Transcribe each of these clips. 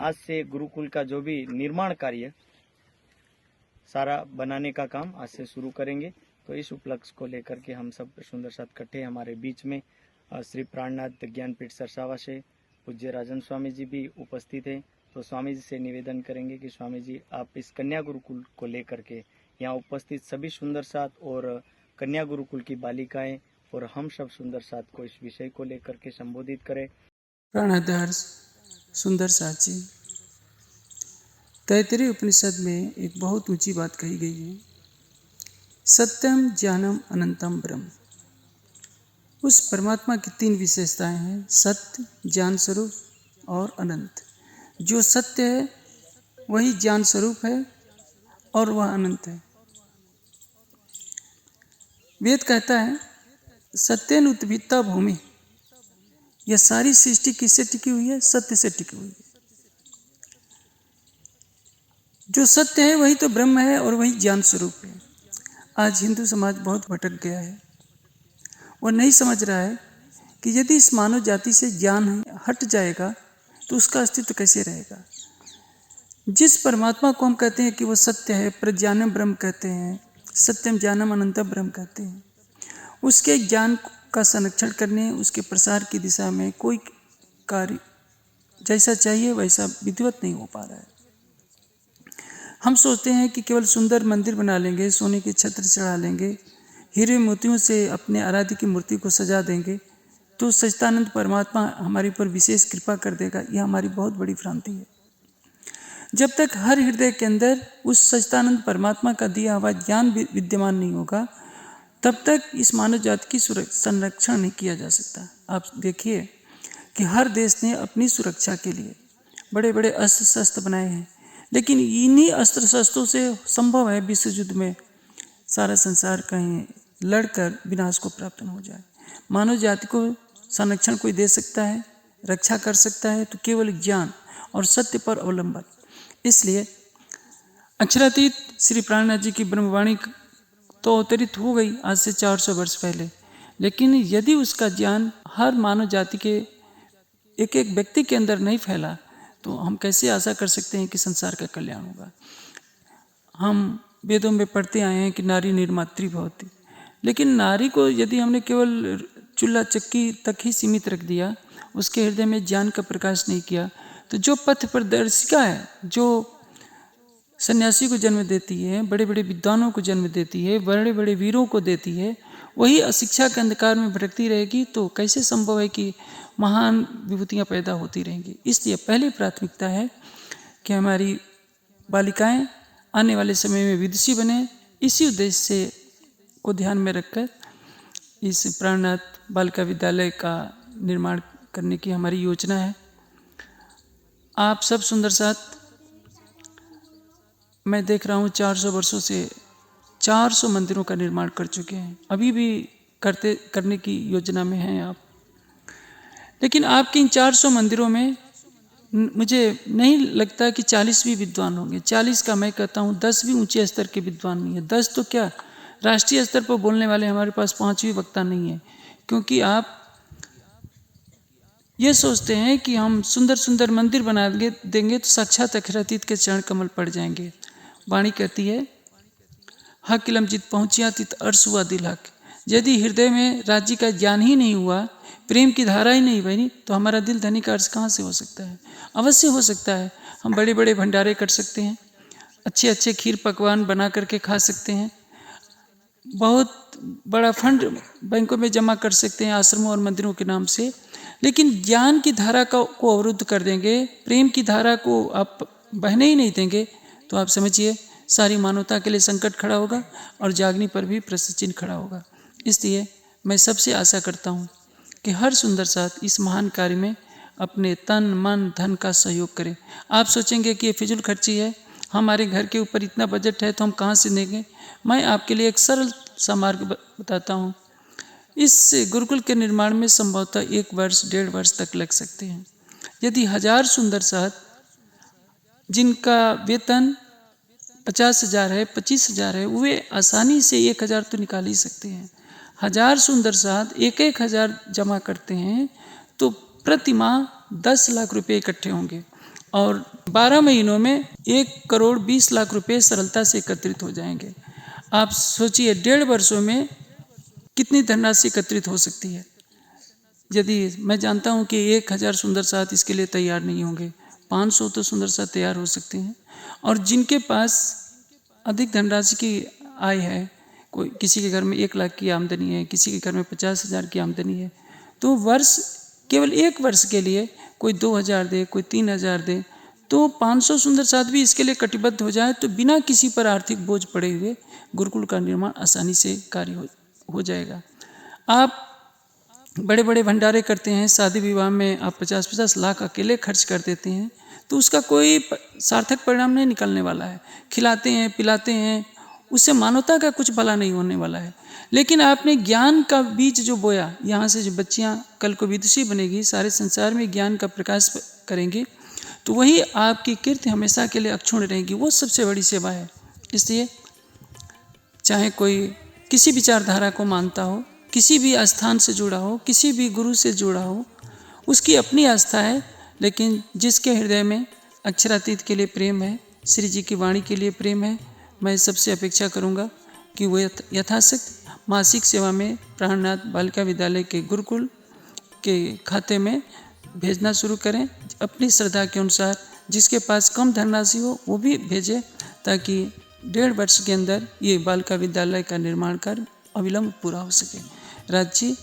आज से गुरुकुल का जो भी निर्माण कार्य सारा बनाने का काम आज से शुरू करेंगे। तो इस उपलक्ष्य को लेकर के हम सब सुंदर साथ इकट्ठे हमारे बीच में श्री प्राणनाथ ज्ञानपीठ सरसावा से पूज्य राजन स्वामी जी भी उपस्थित हैं। तो स्वामी जी से निवेदन करेंगे कि स्वामी जी आप इस कन्या गुरुकुल को लेकर के यहाँ उपस्थित सभी सुंदर साथ और कन्या गुरुकुल की बालिकाएं और हम सब सुंदर साथ को इस विषय को लेकर के संबोधित करें। प्राणाधार सुंदर साथ जी, तैत्तिरीय उपनिषद में एक बहुत ऊंची बात कही गई है, सत्यम ज्ञानम अनंतम ब्रह्म। उस परमात्मा की 3 विशेषताएं हैं, सत्य, ज्ञान स्वरूप और अनंत। जो सत्य है वही ज्ञान स्वरूप है और वह अनंत है। वेद कहता है सत्येन उत्पीता भूमि, यह सारी सृष्टि किससे टिकी हुई है? सत्य से टिकी हुई है। जो सत्य है वही तो ब्रह्म है और वही ज्ञान स्वरूप है। आज हिंदू समाज बहुत भटक गया है, वो नहीं समझ रहा है कि यदि इस मानव जाति से ज्ञान हट जाएगा तो उसका अस्तित्व कैसे रहेगा। जिस परमात्मा को हम कहते हैं कि वो सत्य है, प्रज्ञानम ब्रह्म कहते हैं, सत्यम ज्ञानम अनंतम ब्रह्म कहते हैं, उसके ज्ञान का संरक्षण करने, उसके प्रसार की दिशा में कोई कार्य जैसा चाहिए वैसा विधिवत नहीं हो पा रहा है। हम सोचते हैं कि केवल सुंदर मंदिर बना लेंगे, सोने की छत्र चढ़ा लेंगे, हीरे मोतियों से अपने आराध्य की मूर्ति को सजा देंगे तो सच्चिदानंद परमात्मा हमारे ऊपर विशेष कृपा कर देगा। यह हमारी बहुत बड़ी भ्रांति है। जब तक हर हृदय के अंदर उस सच्चिदानंद परमात्मा का दिया हुआ ज्ञान विद्यमान नहीं होगा तब तक इस मानव जाति की संरक्षण नहीं किया जा सकता। आप देखिए कि हर देश ने अपनी सुरक्षा के लिए बड़े बड़े अस्त्र शस्त्र बनाए हैं, लेकिन इन्हीं अस्त्र शस्त्रों से संभव है विश्व युद्ध में सारा संसार कहीं लड़कर विनाश को प्राप्त न हो जाए। मानव जाति को संरक्षण कोई दे सकता है, रक्षा कर सकता है तो केवल ज्ञान और सत्य पर अवलंबन। इसलिए अक्षरातीत श्री प्राणनाथ जी की ब्रह्मवाणी तो अवतरित हो गई आज से 400 वर्ष पहले, लेकिन यदि उसका ज्ञान हर मानव जाति के एक एक व्यक्ति के अंदर नहीं फैला तो हम कैसे आशा कर सकते हैं कि संसार का कल्याण होगा। हम वेदों में पढ़ते आए हैं कि नारी निर्मात्री भवति, लेकिन नारी को यदि हमने केवल चूल्हा चक्की तक ही सीमित रख दिया, उसके हृदय में ज्ञान का प्रकाश नहीं किया, तो जो पथ प्रदर्शिका है, जो सन्यासी को जन्म देती है, बड़े बड़े विद्वानों को जन्म देती है, बड़े बड़े वीरों को देती है, वही अशिक्षा के अंधकार में भटकती रहेगी तो कैसे संभव है कि महान विभूतियाँ पैदा होती रहेंगी। इसलिए पहली प्राथमिकता है कि हमारी बालिकाएं आने वाले समय में विदुषी बने। इसी उद्देश्य से को ध्यान में रखकर इस प्राणनाथ बालिका विद्यालय का निर्माण करने की हमारी योजना है। आप सब सुंदर साथ, मैं देख रहा हूँ 400 वर्षों से 400 मंदिरों का निर्माण कर चुके हैं, अभी भी करने की योजना में हैं आप। लेकिन आपके इन 400 मंदिरों में मुझे नहीं लगता कि 40 भी विद्वान होंगे। 40 का मैं कहता हूँ 10 भी ऊंचे स्तर के विद्वान नहीं है। 10 तो क्या, राष्ट्रीय स्तर पर बोलने वाले हमारे पास 5 भी वक्ता नहीं है, क्योंकि आप ये सोचते हैं कि हम सुंदर सुंदर मंदिर बना देंगे तो साक्षात अक्षरातीत के चरण कमल पड़ जाएंगे। वाणी कहती है हक इलम जित पहुँचिया तित अर्श हुआ दिल हक। यदि हृदय में राज्य का ज्ञान ही नहीं हुआ, प्रेम की धारा ही नहीं बनी, तो हमारा दिल धनी का अर्श कहाँ से हो सकता है? अवश्य हो सकता है। हम बड़े बड़े भंडारे कर सकते हैं, अच्छे अच्छे खीर पकवान बना करके खा सकते हैं, बहुत बड़ा फंड बैंकों में जमा कर सकते हैं आश्रमों और मंदिरों के नाम से, लेकिन ज्ञान की धारा को अवरुद्ध कर देंगे, प्रेम की धारा को आप बहने ही नहीं देंगे, तो आप समझिए सारी मानवता के लिए संकट खड़ा होगा और जागने पर भी प्रश्न चिन्ह खड़ा होगा। इसलिए मैं सबसे आशा करता हूँ कि हर सुंदर साथ इस महान कार्य में अपने तन मन धन का सहयोग करें। आप सोचेंगे कि ये फिजूल खर्ची है, हमारे घर के ऊपर इतना बजट है तो हम कहाँ से देंगे। मैं आपके लिए एक सरल सा मार्ग बताता हूँ। इस गुरुकुल के निर्माण में संभवतः 1 वर्ष 1.5 वर्ष तक लग सकते हैं। यदि 1000 सुंदर साथ जिनका वेतन 50,000 है, 25,000 है, वे आसानी से 1,000 तो निकाल ही सकते हैं। 1000 सुंदर साथ 1,000 जमा करते हैं तो प्रति माह 10 लाख रुपये इकट्ठे होंगे। और 12 महीनों में 1,20,00,000 रुपए सरलता से एकत्रित हो जाएंगे। आप सोचिए 1.5 वर्षों में कितनी धनराशि एकत्रित हो सकती है। यदि मैं जानता हूं कि 1,000 सुंदर साथ इसके लिए तैयार नहीं होंगे, 500 तो सुंदर साथ तैयार हो सकते हैं। और जिनके पास अधिक धनराशि की आय है, कोई किसी के घर में 1 लाख की आमदनी है, किसी के घर में 50,000 की आमदनी है, तो वर्ष केवल 1 वर्ष के लिए कोई 2,000 दे, कोई 3,000 दे, तो 500 सुंदर साथ भी इसके लिए कटिबद्ध हो जाए तो बिना किसी पर आर्थिक बोझ पड़े हुए गुरुकुल का निर्माण आसानी से कार्य हो जाएगा। आप बड़े बड़े भंडारे करते हैं, शादी विवाह में आप 50-50 लाख अकेले खर्च कर देते हैं, तो उसका कोई सार्थक परिणाम नहीं निकलने वाला है। खिलाते हैं, पिलाते हैं, उससे मानवता का कुछ भला नहीं होने वाला है। लेकिन आपने ज्ञान का बीज जो बोया, यहाँ से जो बच्चियाँ कल को विदुषी बनेगी, सारे संसार में ज्ञान का प्रकाश करेंगी, तो वही आपकी कीर्ति हमेशा के लिए अक्षुण्ण रहेगी। वो सबसे बड़ी सेवा है। इसलिए चाहे कोई किसी विचारधारा को मानता हो, किसी भी आस्थान से जुड़ा हो, किसी भी गुरु से जुड़ा हो, उसकी अपनी आस्था है, लेकिन जिसके हृदय में अक्षरातीत के लिए प्रेम है, श्री जी की वाणी के लिए प्रेम है, मैं सबसे अपेक्षा करूंगा कि वो यथाशक्ति मासिक सेवा में प्राणनाथ बालिका विद्यालय के गुरुकुल के खाते में भेजना शुरू करें। अपनी श्रद्धा के अनुसार जिसके पास कम धनराशि हो वो भी भेजे, ताकि 1.5 वर्ष के अंदर ये बालिका विद्यालय का निर्माण कार्य अविलंब पूरा हो सके। राज जी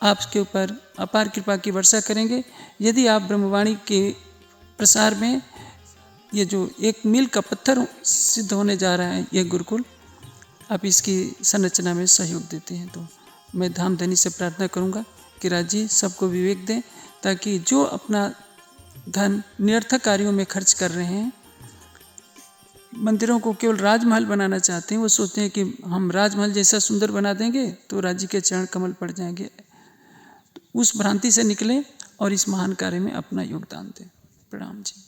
आपके ऊपर अपार कृपा की वर्षा करेंगे। यदि आप ब्रह्मवाणी के प्रसार में ये जो एक मील का पत्थर सिद्ध होने जा रहा है ये गुरुकुल, आप इसकी संरचना में सहयोग देते हैं, तो मैं धामधनी से प्रार्थना करूंगा कि राज जी सबको विवेक दें, ताकि जो अपना धन निरर्थक कार्यों में खर्च कर रहे हैं, मंदिरों को केवल राजमहल बनाना चाहते हैं, वो सोचते हैं कि हम राजमहल जैसा सुंदर बना देंगे तो राज्य के चरण कमल पड़ जाएंगे, उस भ्रांति से निकलें और इस महान कार्य में अपना योगदान दें। प्रणाम जी।